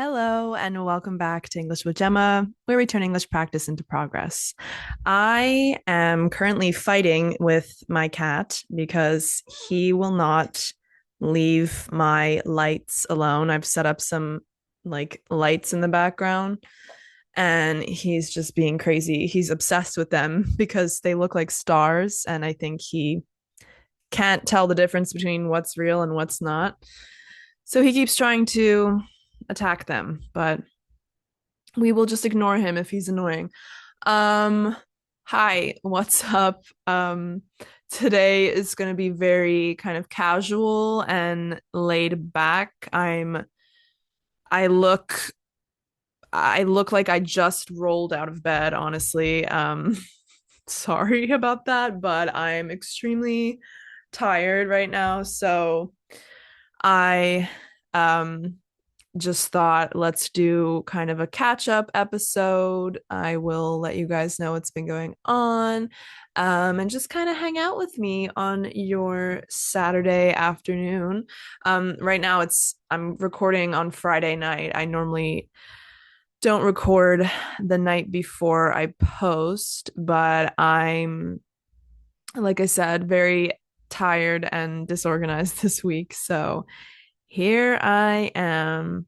Hello and welcome back to English with Gemma, where we turn English practice into progress. I am currently fighting with my cat because he will not leave my lights alone. I've set up some lights in the background and he's just being crazy. He's obsessed with them because they look like stars, and I think he can't tell the difference between what's real and what's not. So he keeps trying to attack them, but we will just ignore him if he's annoying. Um, Hi, what's up? Today is going to be very kind of casual and laid back. I look I look like I just rolled out of bed, honestly. Sorry about that, but I'm extremely tired right now, so I um just thought let's do kind of a catch up episode. I will let you guys know what's been going on, and just kind of hang out with me on your Saturday afternoon. Right now I'm recording on Friday night. I normally don't record the night before I post, but I'm, like I said, very tired and disorganized this week. So here I am.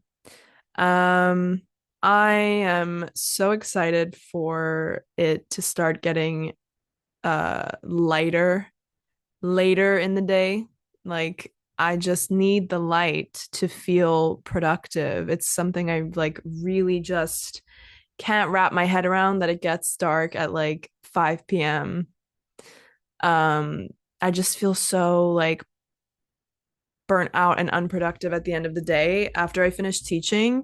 Um, I am so excited for it to start getting lighter later in the day. Like I just need the light to feel productive. It's something I like really just can't wrap my head around, that it gets dark at like 5 p.m. Um, I just feel so like burnt out and unproductive at the end of the day after I finish teaching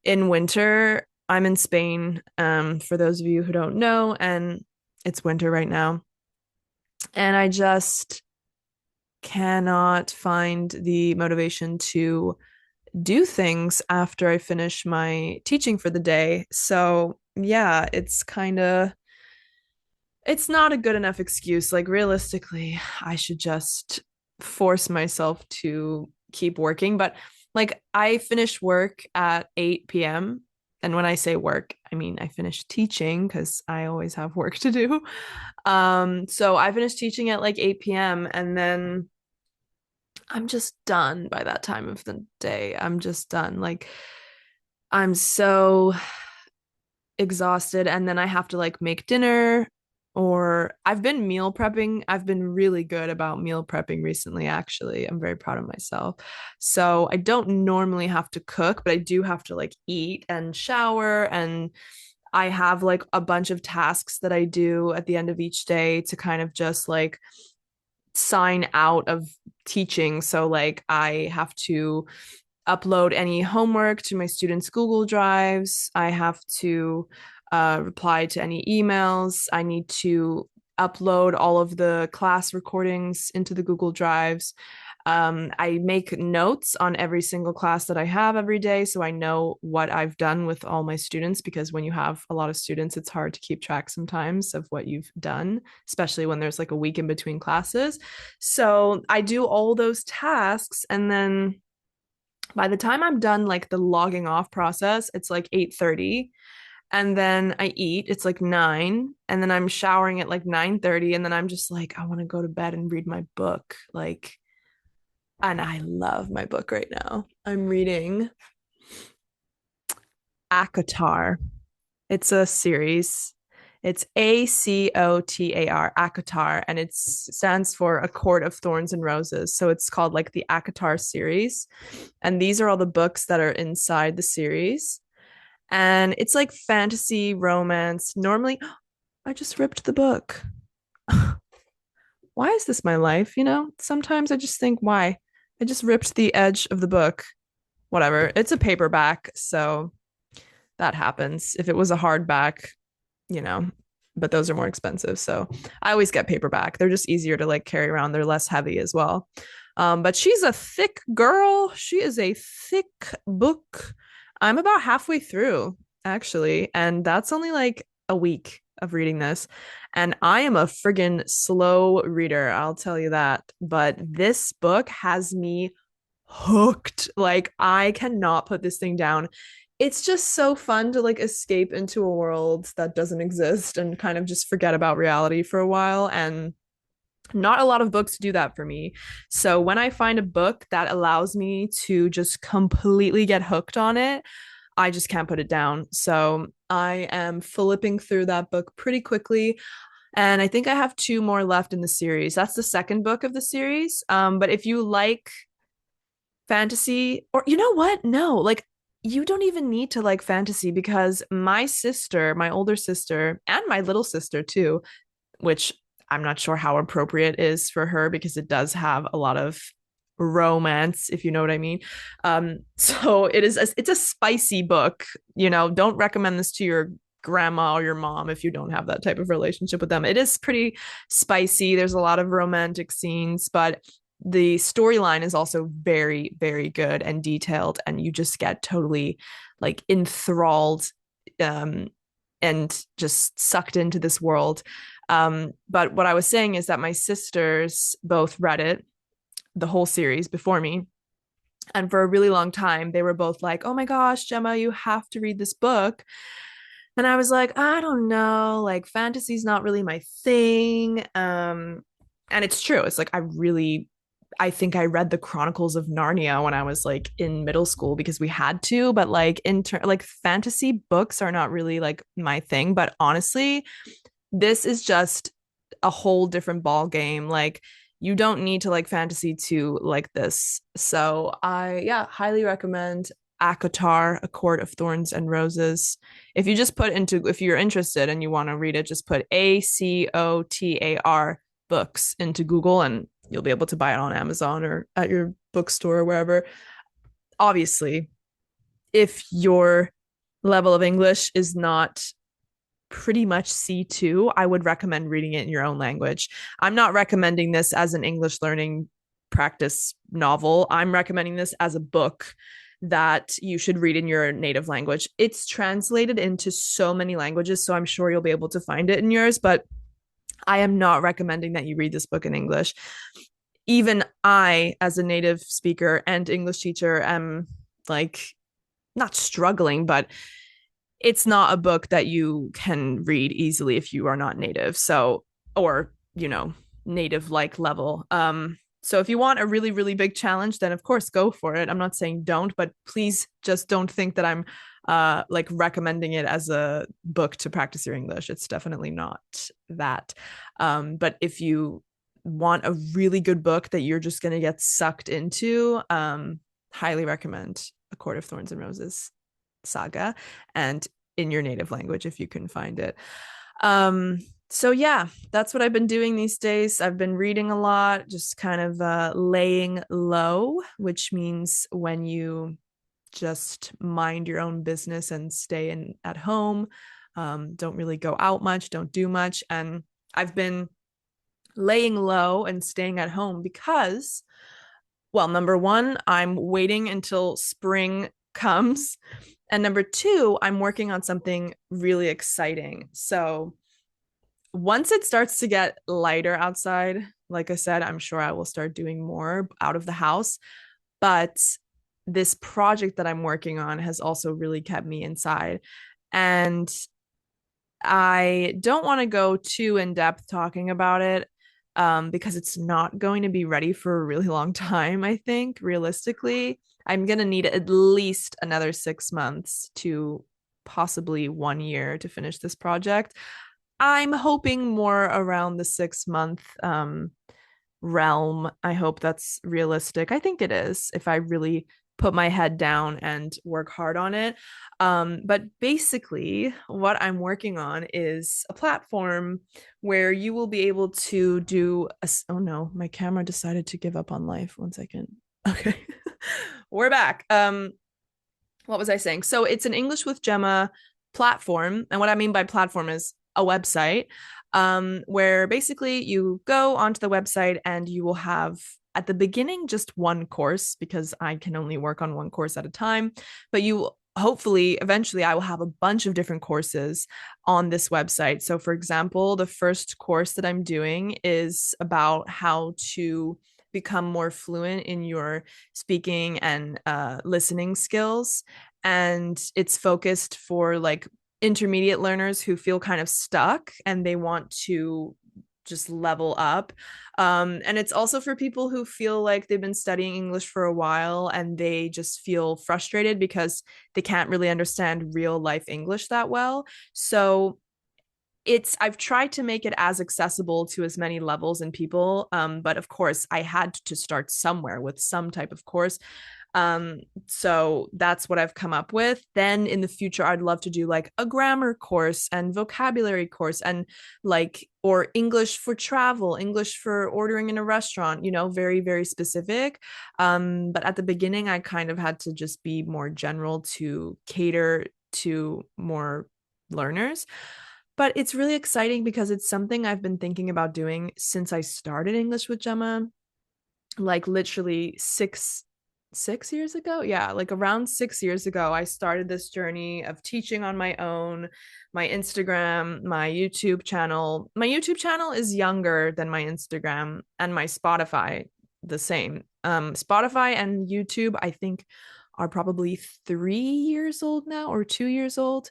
in winter. I'm in Spain, for those of you who don't know, and it's winter right now. And I just cannot find the motivation to do things after I finish my teaching for the day. So, yeah, it's not a good enough excuse. Like, realistically, I should just force myself to keep working. But, like, I finish work at 8 p.m. And when I say work, I mean I finish teaching because I always have work to do. So I finished teaching at like 8 p.m. and then I'm just done by that time of the day. I'm just done. Like, I'm so exhausted, and then I have to like make dinner, or I've been meal prepping. I've been really good about meal prepping recently, actually. I'm very proud of myself. So I don't normally have to cook, but I do have to like eat and shower, and I have like a bunch of tasks that I do at the end of each day to kind of just like sign out of teaching. So like I have to upload any homework to my students' Google Drives. I have to reply to any emails. I need to upload all of the class recordings into the Google Drives. I make notes on every single class that I have every day, so I know what I've done with all my students, because when you have a lot of students, it's hard to keep track sometimes of what you've done, especially when there's like a week in between classes. So I do all those tasks, and then by the time I'm done like the logging off process, it's like 8:30, and then I eat, it's like 9, and then I'm showering at like 9:30, and then I'm just like I want to go to bed and read my book. Like, and I love my book right now. I'm reading Akatar. It's a series. It's ACOTAR, Akatar, and it stands for A Court of Thorns and Roses. So it's called like the Akatar series. And these are all the books that are inside the series. And it's like fantasy romance. Normally, I just ripped the book. Why is this my life? Sometimes I just think, why? I just ripped the edge of the book. Whatever. It's a paperback, so that happens. If it was a hardback, you know, but those are more expensive. So I always get paperback. They're just easier to like carry around. They're less heavy as well. But she's a thick girl. She is a thick book. I'm about halfway through, actually, and that's only like a week of reading this. And I am a friggin' slow reader, I'll tell you that. But this book has me hooked. Like I cannot put this thing down. It's just so fun to like escape into a world that doesn't exist and kind of just forget about reality for a while. And not a lot of books do that for me. So when I find a book that allows me to just completely get hooked on it, I just can't put it down. So I am flipping through that book pretty quickly. And I think I have two more left in the series. That's the second book of the series. But if you like fantasy, or you know what? No, like you don't even need to like fantasy because my sister, my older sister, and my little sister too, which I'm not sure how appropriate is for her because it does have a lot of romance, if you know what I mean. So it's a spicy book. Don't recommend this to your grandma or your mom if you don't have that type of relationship with them. It is pretty spicy. There's a lot of romantic scenes, but the storyline is also very, very good and detailed, and you just get totally like enthralled um, and just sucked into this world. But what I was saying is that my sisters both read it, the whole series before me. And for a really long time, they were both like, oh my gosh, Gemma, you have to read this book. And I was like, I don't know, like fantasy's not really my thing. And it's true. It's like I think I read the Chronicles of Narnia when I was like in middle school because we had to, but like like fantasy books are not really like my thing. But honestly, this is just a whole different ball game. Like you don't need to like fantasy to like this. So yeah, highly recommend Akatar, A Court of Thorns and Roses. If you're interested and you want to read it, just put ACOTAR books into Google and you'll be able to buy it on Amazon or at your bookstore or wherever. Obviously, if your level of English is not pretty much C2, I would recommend reading it in your own language. I'm not recommending this as an English learning practice novel. I'm recommending this as a book that you should read in your native language. It's translated into so many languages, so I'm sure you'll be able to find it in yours, but I am not recommending that you read this book in English. Even I, as a native speaker and English teacher, am like not struggling, but it's not a book that you can read easily if you are not native. So, or, native like level. So if you want a really, really big challenge, then of course go for it. I'm not saying don't, but please just don't think that I'm like recommending it as a book to practice your English. It's definitely not that. But if you want a really good book that you're just going to get sucked into, highly recommend A Court of Thorns and Roses saga, and in your native language if you can find it. So yeah, that's what I've been doing these days. I've been reading a lot, just kind of laying low, which means when you just mind your own business and stay in at home, don't really go out much, don't do much. And I've been laying low and staying at home because, well, number one, I'm waiting until spring comes, and number two, I'm working on something really exciting. So once it starts to get lighter outside, like I said, I'm sure I will start doing more out of the house. But this project that I'm working on has also really kept me inside. And I don't want to go too in depth talking about it, because it's not going to be ready for a really long time, I think, realistically. I'm going to need at least another 6 months to possibly 1 year to finish this project. I'm hoping more around the 6 month realm. I hope that's realistic. I think it is if I really put my head down and work hard on it. But basically, what I'm working on is a platform where you will be able to do oh no, my camera decided to give up on life. 1 second. Okay. We're back. What was I saying? So it's an English with Gemma platform. And what I mean by platform is a website, where basically you go onto the website and you will have at the beginning just one course, because I can only work on one course at a time. But you hopefully eventually I will have a bunch of different courses on this website. So for example, the first course that I'm doing is about how to become more fluent in your speaking and listening skills. And it's focused for like intermediate learners who feel kind of stuck and they want to just level up. And it's also for people who feel like they've been studying English for a while and they just feel frustrated because they can't really understand real life English that well. So I've tried to make it as accessible to as many levels and people, but of course I had to start somewhere with some type of course. So that's what I've come up with. Then in the future, I'd love to do like a grammar course and vocabulary course and like, or English for travel, English for ordering in a restaurant, very, very specific. But at the beginning, I kind of had to just be more general to cater to more learners. But it's really exciting because it's something I've been thinking about doing since I started English with Gemma, like literally six years ago. Yeah, like around 6 years ago, I started this journey of teaching on my own, my Instagram, my YouTube channel. My YouTube channel is younger than my Instagram, and my Spotify the same. Spotify and YouTube, I think, are probably 3 years old now or 2 years old.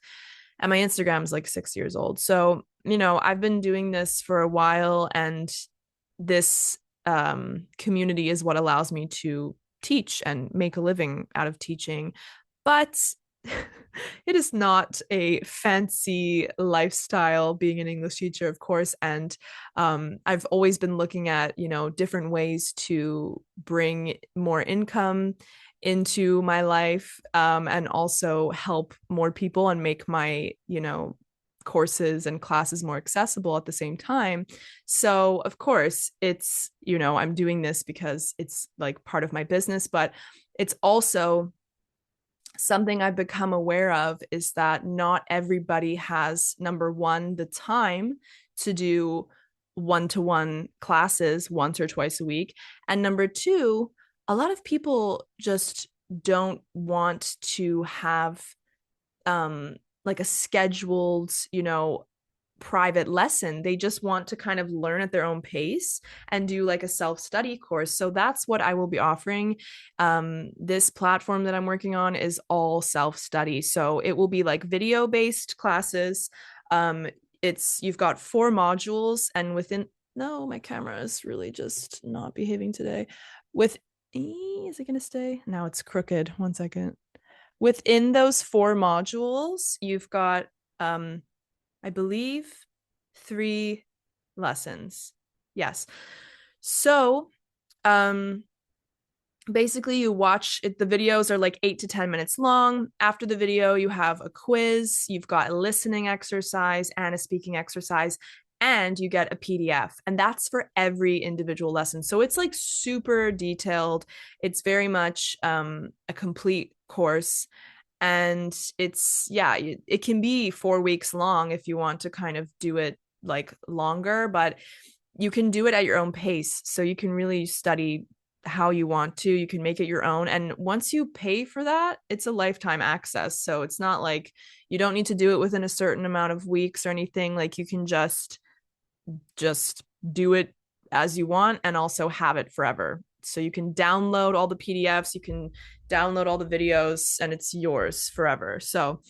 And my Instagram is like 6 years old. So, I've been doing this for a while, and this community is what allows me to teach and make a living out of teaching. But it is not a fancy lifestyle being an English teacher, of course. And I've always been looking at, different ways to bring more income into my life, and also help more people and make my, courses and classes more accessible at the same time. So, of course, it's, I'm doing this because it's like part of my business, but it's also something I've become aware of is that not everybody has, number one, the time to do one-to-one classes once or twice a week. And number two, a lot of people just don't want to have like a scheduled, private lesson. They just want to kind of learn at their own pace and do like a self-study course. So that's what I will be offering. This platform that I'm working on is all self-study. So it will be like video-based classes. You've got 4 modules, and no, my camera is really just not behaving today. Is it going to stay? Now it's crooked. 1 second. Within those 4 modules, you've got, I believe, 3 lessons. Yes. So, basically you watch it. The videos are like 8 to 10 minutes long. After the video, you have a quiz, you've got a listening exercise and a speaking exercise, and you get a PDF, and that's for every individual lesson. So it's like super detailed. It's very much a complete course. And it can be 4 weeks long if you want to kind of do it like longer, but you can do it at your own pace. So you can really study how you want to. You can make it your own. And once you pay for that, it's a lifetime access. So it's not like you don't need to do it within a certain amount of weeks or anything. Like you can just do it as you want and also have it forever. So you can download all the PDFs, you can download all the videos, and it's yours forever. So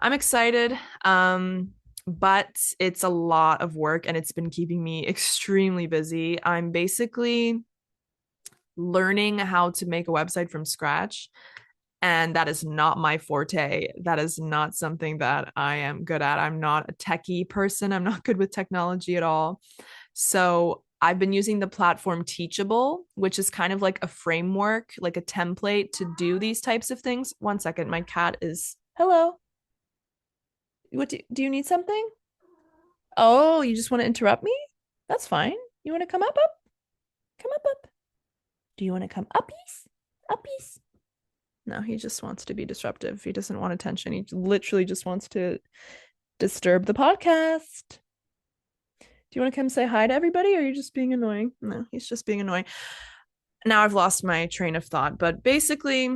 I'm excited. But it's a lot of work and it's been keeping me extremely busy. I'm basically learning how to make a website from scratch. And that is not my forte. That is not something that I am good at. I'm not a techie person. I'm not good with technology at all. So I've been using the platform Teachable, which is kind of like a framework, like a template to do these types of things. 1 second, my cat is, hello. What do you need something? Oh, you just want to interrupt me? That's fine. You want to come up? Come up. Do you want to come uppies? Uppies? No, he just wants to be disruptive. He doesn't want attention. He literally just wants to disturb the podcast. Do you want to come say hi to everybody, or are you just being annoying? No, he's just being annoying. Now I've lost my train of thought, but basically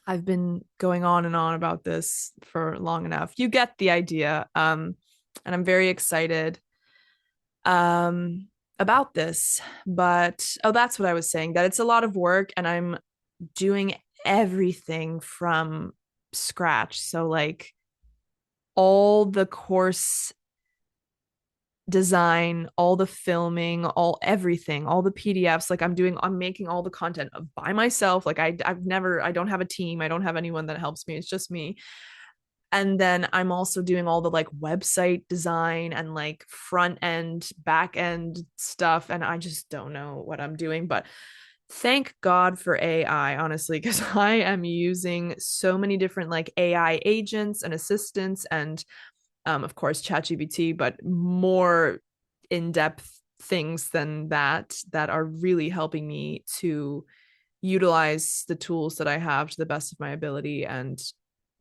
I've been going on and on about this for long enough. You get the idea. And I'm very excited. about this, but oh, that's what I was saying, that it's a lot of work and I'm doing everything from scratch. So, like, all the course design, all the filming, all everything, all the PDFs, like I'm making all the content by myself. Like I don't have a team. I don't have anyone that helps me. It's just me. And then I'm also doing all the like website design and like front end, back end stuff. And I just don't know what I'm doing. But thank God for AI, honestly, because I am using so many different like AI agents and assistants and of course, ChatGPT, but more in depth things than that are really helping me to utilize the tools that I have to the best of my ability. And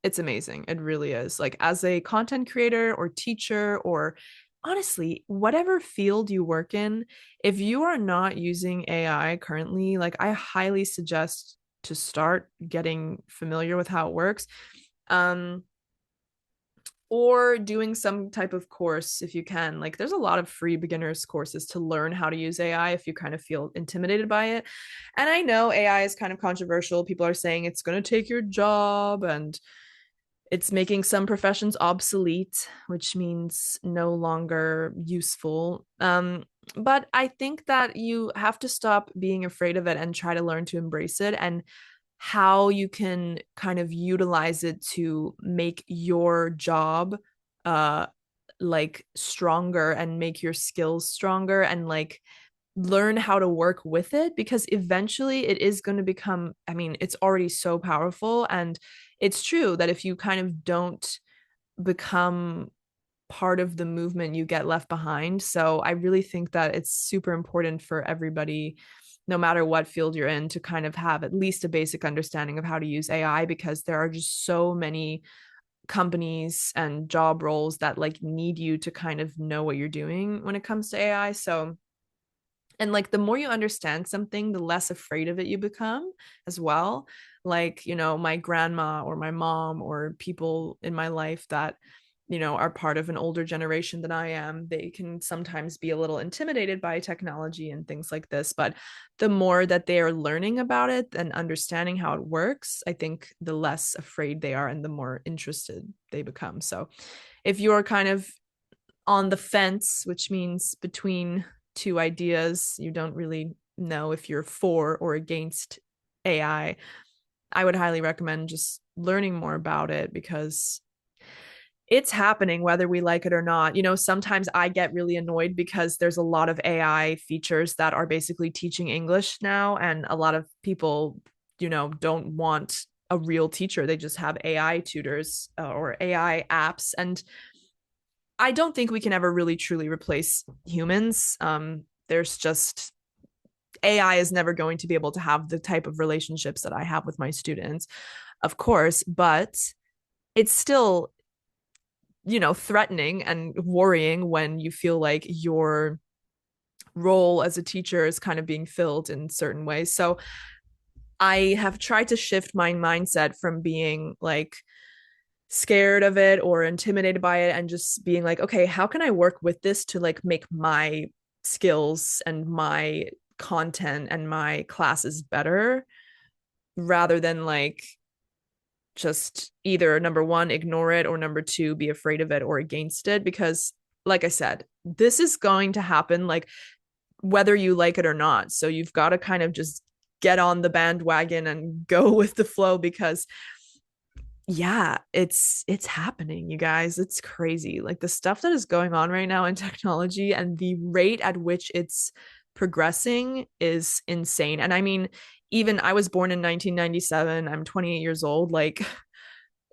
it's amazing. It really is. Like, as a content creator or teacher, or honestly, whatever field you work in, if you are not using AI currently, like, I highly suggest to start getting familiar with how it works. Um, or doing some type of course if you can. Like, there's a lot of free beginners courses to learn how to use AI if you kind of feel intimidated by it. And I know AI is kind of controversial. People are saying it's going to take your job and it's making some professions obsolete, which means no longer useful. But I think that you have to stop being afraid of it and try to learn to embrace it, and how you can kind of utilize it to make your job uh like stronger and make your skills stronger, and like learn how to work with it, because eventually it is going to become, I mean, it's already so powerful. And it's true that if you kind of don't become part of the movement, you get left behind. So I really think that it's super important for everybody, no matter what field you're in, to kind of have at least a basic understanding of how to use AI, because there are just so many companies and job roles that like need you to kind of know what you're doing when it comes to AI. So, and like the more you understand something, the less afraid of it you become as well. Like, my grandma or my mom or people in my life that, are part of an older generation than I am, they can sometimes be a little intimidated by technology and things like this. But the more that they are learning about it and understanding how it works, I think the less afraid they are and the more interested they become. So if you're kind of on the fence, which means between two ideas, you don't really know if you're for or against I would highly recommend just learning more about it, because it's happening whether we like it or not. Sometimes I get really annoyed because there's a lot of AI features that are basically teaching English now, and a lot of people, don't want a real teacher. They just have AI tutors or AI apps. And I don't think we can ever really truly replace humans. There's just, AI is never going to be able to have the type of relationships that I have with my students, of course, but it's still, threatening and worrying when you feel like your role as a teacher is kind of being filled in certain ways. So I have tried to shift my mindset from being like scared of it or intimidated by it, and just being like, okay, how can I work with this to like make my skills and my content and my classes better, rather than like just either number one, ignore it, or number two, be afraid of it or against it. Because, like I said, this is going to happen, like, whether you like it or not. So you've got to kind of just get on the bandwagon and go with the flow, because yeah, it's happening, you guys. It's crazy. Like, the stuff that is going on right now in technology and the rate at which it's progressing is insane. And I mean, even I was born in 1997. I'm 28 years old. Like,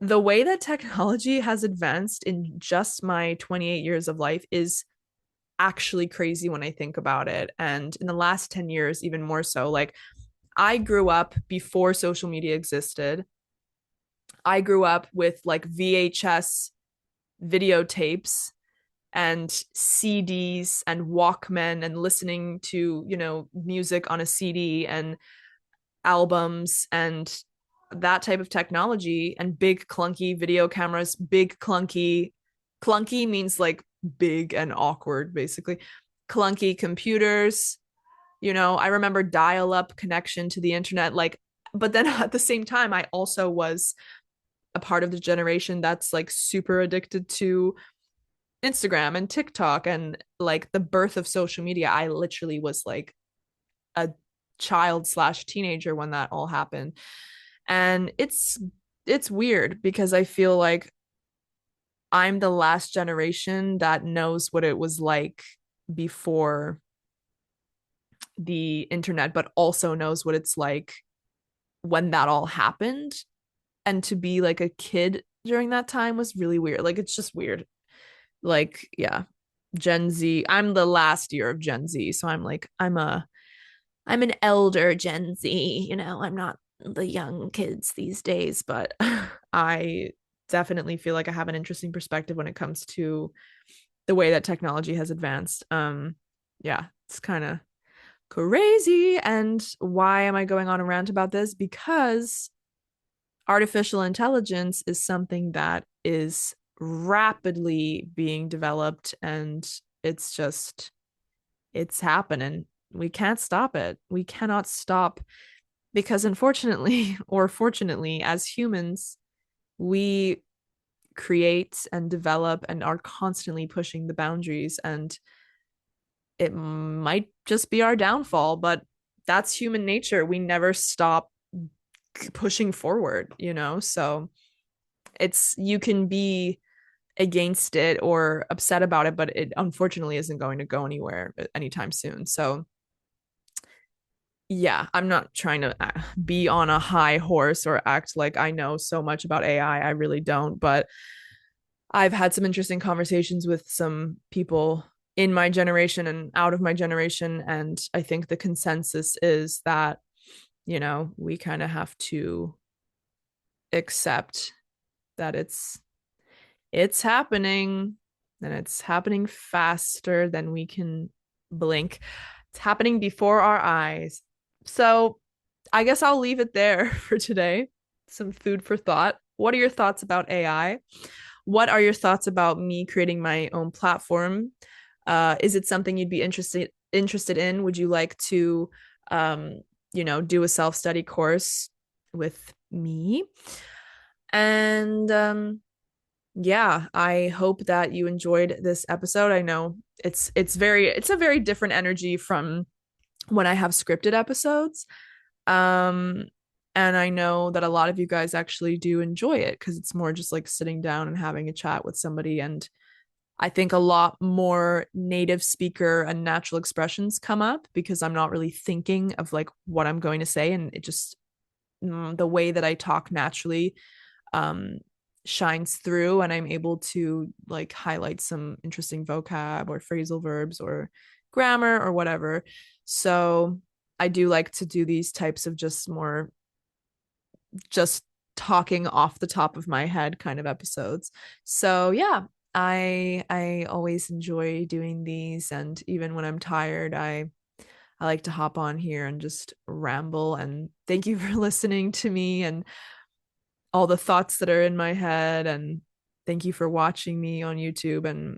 the way that technology has advanced in just my 28 years of life is actually crazy when I think about it. And in the last 10 years, even more so. Like, I grew up before social media existed. I grew up with like VHS videotapes and CDs and Walkman, and listening to, music on a CD and albums and that type of technology, and big clunky video cameras. Big clunky means like big and awkward, basically. clunky computers. I remember dial-up connection to the internet. Like, but then at the same time, I also was a part of the generation that's like super addicted to Instagram and TikTok and like the birth of social media. I literally was like a child slash teenager when that all happened. And it's weird because I feel like I'm the last generation that knows what it was like before the internet, but also knows what it's like when that all happened. And to be like a kid during that time was really weird. Like, it's just weird. Like, yeah, Gen Z. I'm the last year of Gen Z. So I'm an elder Gen Z, I'm not the young kids these days, but I definitely feel like I have an interesting perspective when it comes to the way that technology has advanced. Yeah, it's kind of crazy. And why am I going on a rant about this? Because artificial intelligence is something that is rapidly being developed, and it's happening. We can't stop it. We cannot stop because, unfortunately, or fortunately, as humans, we create and develop and are constantly pushing the boundaries, and it might just be our downfall, but that's human nature. We never stop pushing forward, So you can be against it or upset about it, but it unfortunately isn't going to go anywhere anytime soon. So yeah, I'm not trying to be on a high horse or act like I know so much about AI. I really don't, but I've had some interesting conversations with some people in my generation and out of my generation. And I think the consensus is that, we kind of have to accept that it's happening, and it's happening faster than we can blink. It's happening before our eyes. So I guess I'll leave it there for today. Some food for thought. What are your thoughts about AI? What are your thoughts about me creating my own platform? Is it something you'd be interested in? Would you like to do a self-study course with me? And yeah, I hope that you enjoyed this episode. I know it's a very different energy from when I have scripted episodes. Um, and I know that a lot of you guys actually do enjoy it because it's more just like sitting down and having a chat with somebody. And I think a lot more native speaker and natural expressions come up because I'm not really thinking of like what I'm going to say. And it just, the way that I talk naturally um, shines through, and I'm able to like highlight some interesting vocab or phrasal verbs or grammar or whatever. So I do like to do these types of just talking off the top of my head kind of episodes. So yeah, I always enjoy doing these, and even when I'm tired, I like to hop on here and just ramble. And thank you for listening to me and all the thoughts that are in my head. And thank you for watching me on YouTube and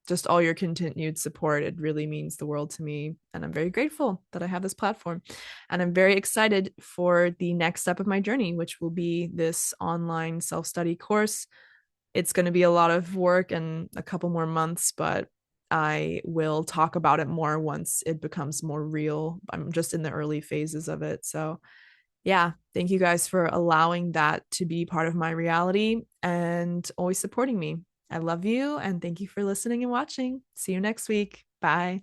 just all your continued support. It really means the world to me. And I'm very grateful that I have this platform. And I'm very excited for the next step of my journey, which will be this online self-study course. It's going to be a lot of work and a couple more months, but I will talk about it more once it becomes more real. I'm just in the early phases of it. So yeah, thank you guys for allowing that to be part of my reality and always supporting me. I love you, and thank you for listening and watching. See you next week. Bye.